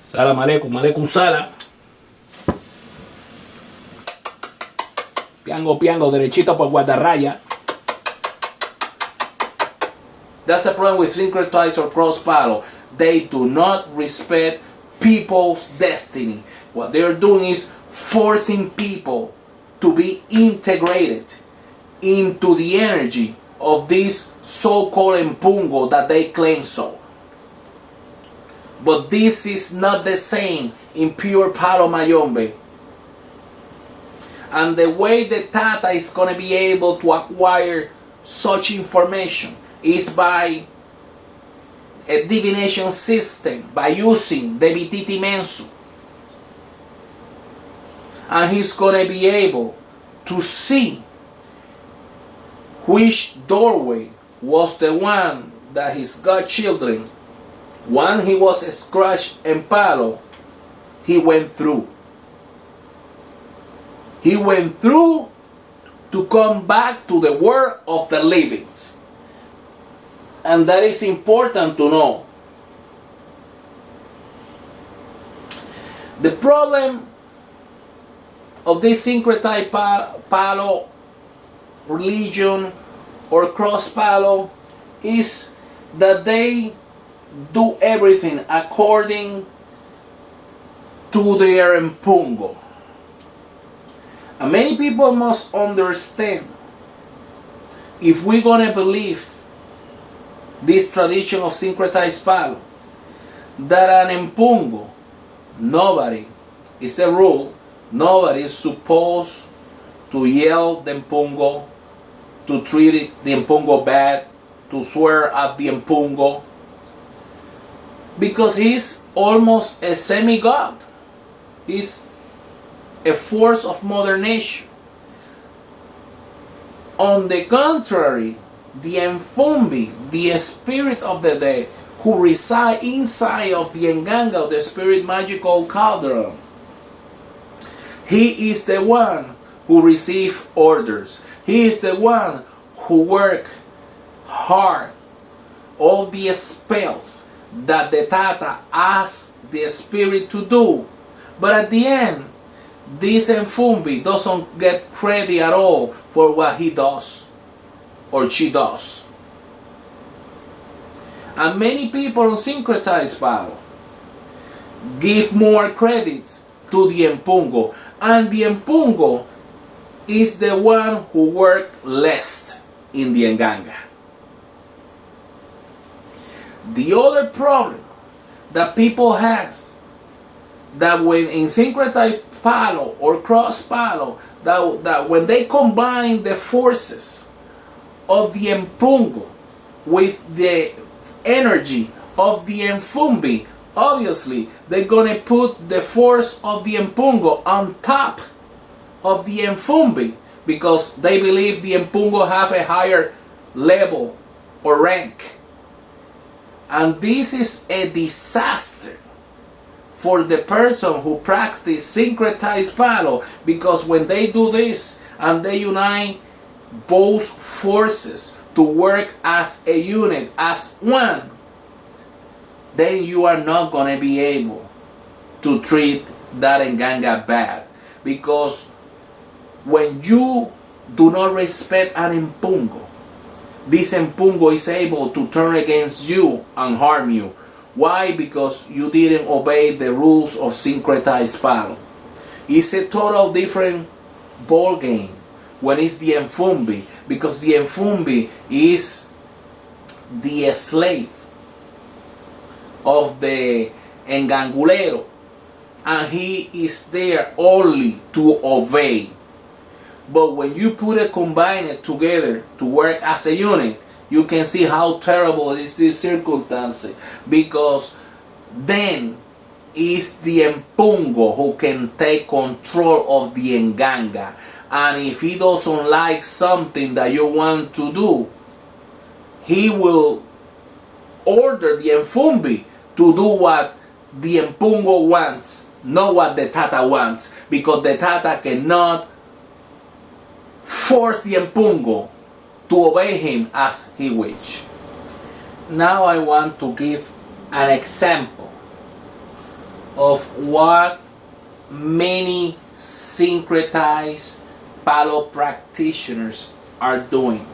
Salam aleikum, aleikum salam. Piango, piango, derechito por guardarraya. That's the problem with syncretized or cross palo. They do not respect people's destiny. What they're doing is forcing people to be integrated into the energy of this so-called empungo that they claim so. But this is not the same in pure Palo Mayombe. And the way the Tata is going to be able to acquire such information is by a divination system, by using the Vititi Mensu. And he's going to be able to see which doorway was the one that his godchildren, when he was scratched and palo, he went through. He went through to come back to the world of the livings. And that is important to know. The problem of this syncretized palo religion or cross palo is that they do everything according to their empungo. And many people must understand, if we're going to believe this tradition of syncretized palo, that an empungo, nobody, is the rule, nobody is supposed to yell the empungo, to treat the empungo bad, to swear at the empungo, because he's almost a semi-god. He's a force of Mother Nature. On the contrary, the Mfumbi, the spirit of the dead, who reside inside of the Nganga, of the spirit magical cauldron, he is the one who receives orders. He is the one who works hard. All the spells that the Tata asks the spirit to do. But at the end, this Mfumbi doesn't get credit at all for what he does or she does. And many people on syncretized palo give more credit to the empungo, and the empungo is the one who works less in the Nganga. The other problem that people has, that when in syncretized palo or cross palo, that when they combine the forces of the empungo with the energy of the Mfumbi, obviously they're going to put the force of the empungo on top of the Mfumbi, because they believe the empungo have a higher level or rank. And this is a disaster for the person who practices syncretized palo, because when they do this and they unite both forces to work as a unit, as one, then you are not going to be able to treat that Nganga bad. Because when you do not respect an empungo, this empungo is able to turn against you and harm you. Why? Because you didn't obey the rules of syncretized palo. It's a total different ball game when it's the Mfumbi, because the Mfumbi is the slave of the Ngangulero, and he is there only to obey. But when you combine it together to work as a unit, you can see how terrible is this circumstance, because then is the empungo who can take control of the Nganga. And if he doesn't like something that you want to do, he will order the Mfumbi to do what the empungo wants, not what the Tata wants, because the Tata cannot force the empungo to obey him as he wishes. Now I want to give an example of what many syncretized Palo practitioners are doing.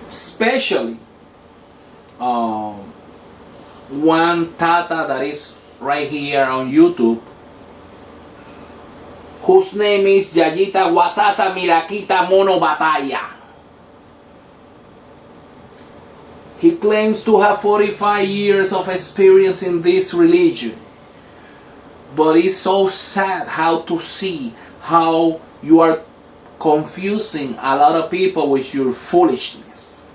Especially one tata that is right here on YouTube, whose name is Yayita Wasasa Mirakita Mono Batalla. He claims to have 45 years of experience in this religion. But it's so sad how to see how you are confusing a lot of people with your foolishness.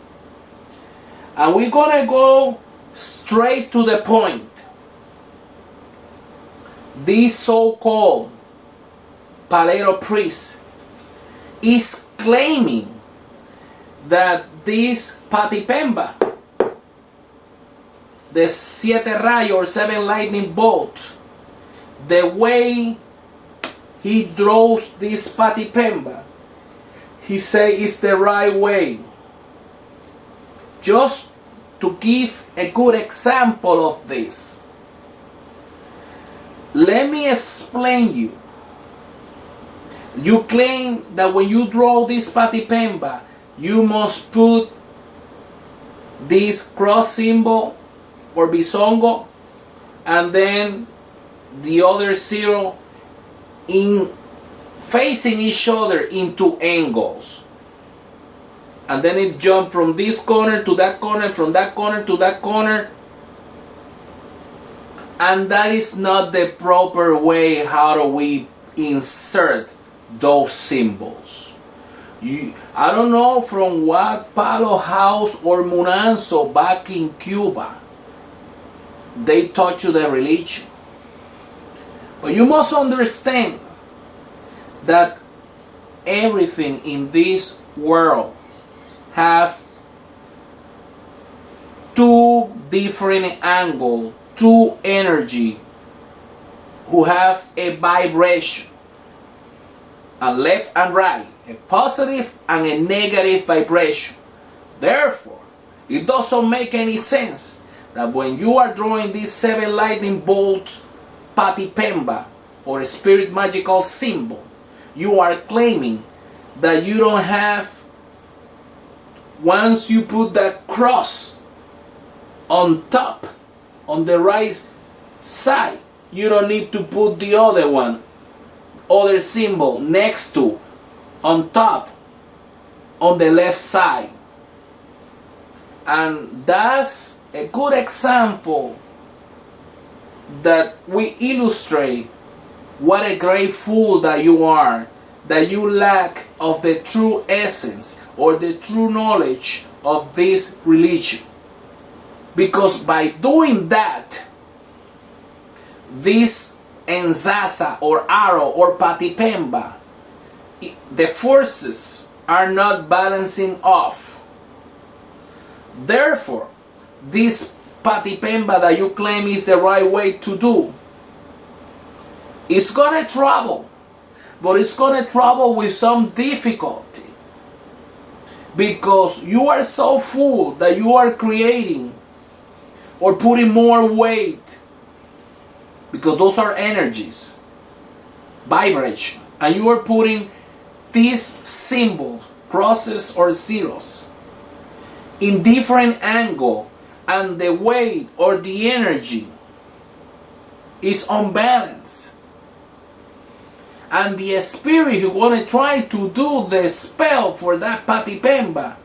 And we're gonna go straight to the point. This so-called Palero priest is claiming that this Patipemba, the siete rayo or seven lightning bolts, the way he draws this Patipemba, he say is the right way. Just to give a good example of this, let me explain you. You claim that when you draw this Patipemba, you must put this cross symbol or bisongo and then the other zero in facing each other into angles, and then it jump from this corner to that corner, from that corner to that corner, and that is not the proper way how do we insert those symbols. I don't know from what Palo House or Munanzo back in Cuba they taught you the religion. But you must understand that everything in this world have two different angles, two energy who have a vibration, a left and right, a positive and a negative vibration. Therefore, it doesn't make any sense that when you are drawing these seven lightning bolts Patipemba or a spirit magical symbol, you are claiming that you don't have, once you put that cross on top, on the right side, you don't need to put the other one, other symbol next to, on top, on the left side. And that's a good example that we illustrate what a great fool that you are, that you lack of the true essence or the true knowledge of this religion. Because by doing that, this enzaza or arrow or patipemba, the forces are not balancing off. Therefore, this patipemba that you claim is the right way to do, it's gonna trouble, but it's gonna trouble with some difficulty, because you are so full that you are creating or putting more weight, because those are energies, vibration, and you are putting these symbols, crosses or zeros, in different angle, and the weight or the energy is unbalanced. And the spirit who want to try to do the spell for that patipemba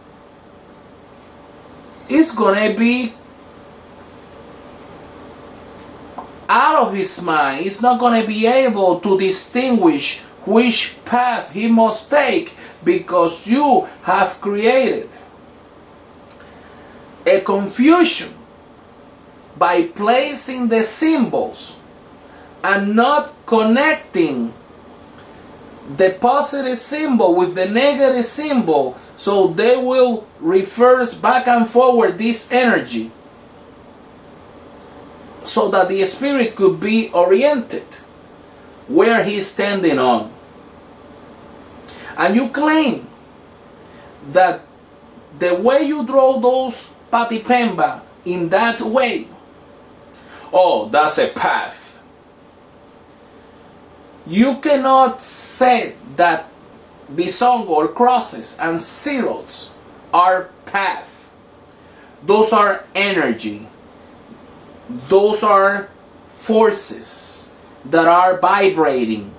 is gonna be out of his mind. He's not gonna be able to distinguish which path he must take, because you have created a confusion by placing the symbols and not connecting the positive symbol with the negative symbol, so they will reverse back and forward this energy, so that the spirit could be oriented where he's standing on. And you claim that the way you draw those patipemba in that way, oh, that's a path. You cannot say that bisongo or crosses and zeros are path. Those are energy. Those are forces that are vibrating.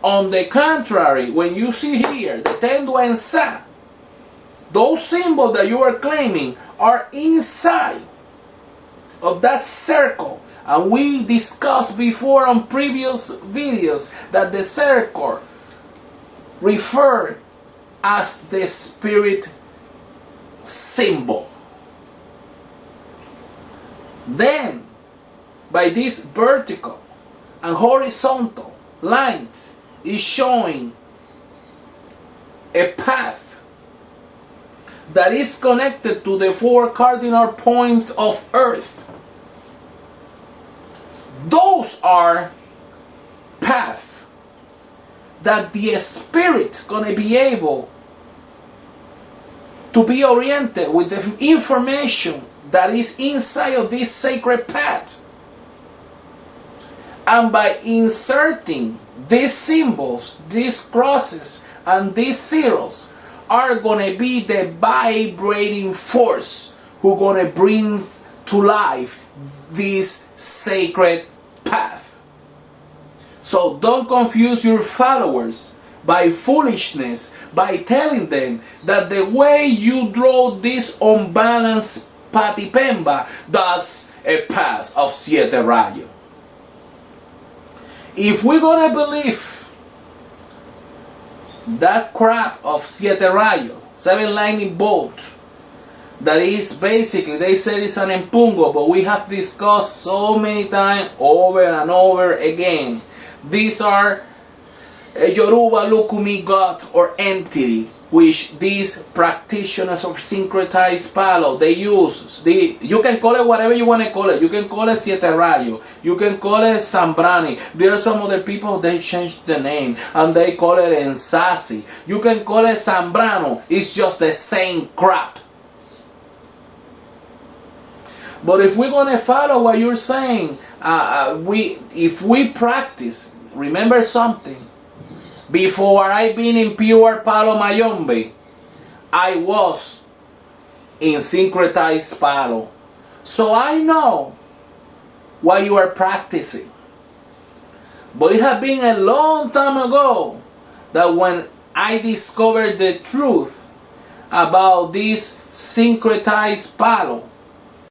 On the contrary, when you see here the tendo and sa, those symbols that you are claiming are inside of that circle. And we discussed before on previous videos that the circle referred as the spirit symbol. Then, by this vertical and horizontal lines is showing a path that is connected to the 4 cardinal points of Earth. Those are paths that the spirit's gonna be able to be oriented with the information that is inside of this sacred path. And by inserting these symbols, these crosses, and these zeros are gonna be the vibrating force who gonna bring to life this sacred path. So don't confuse your followers by foolishness, by telling them that the way you draw this unbalanced Patipemba, that's a path of siete rayos. If we're gonna believe that crap of siete rayos, 7 lightning bolts, that is basically, they said it's an empungo, but we have discussed so many times over and over again. These are a Yoruba Lukumi god or entity, which these practitioners of syncretized palo, they use. You can call it whatever you want to call it. You can call it siete rayos. You can call it Sambrani. There are some other people, they changed the name and they call it Ensasi. You can call it Sambrano. It's just the same crap. But if we're going to follow what you're saying, if we practice, remember something. Before I been in pure Palo Mayombe, I was in syncretized palo. So I know what you are practicing. But it has been a long time ago that when I discovered the truth about this syncretized palo,